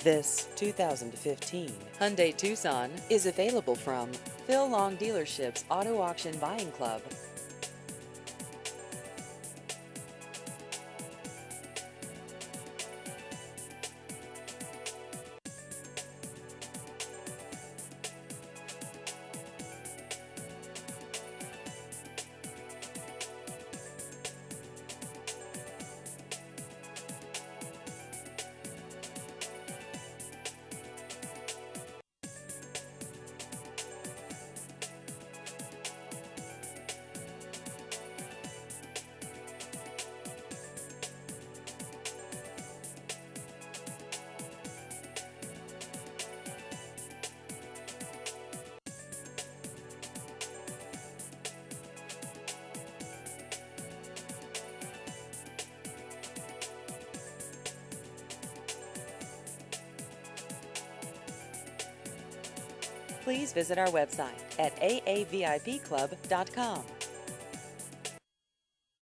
This 2015 Hyundai Tucson is available from Phil Long Dealership's Auto Auction Buying Club. Please visit our website at aavipclub.com.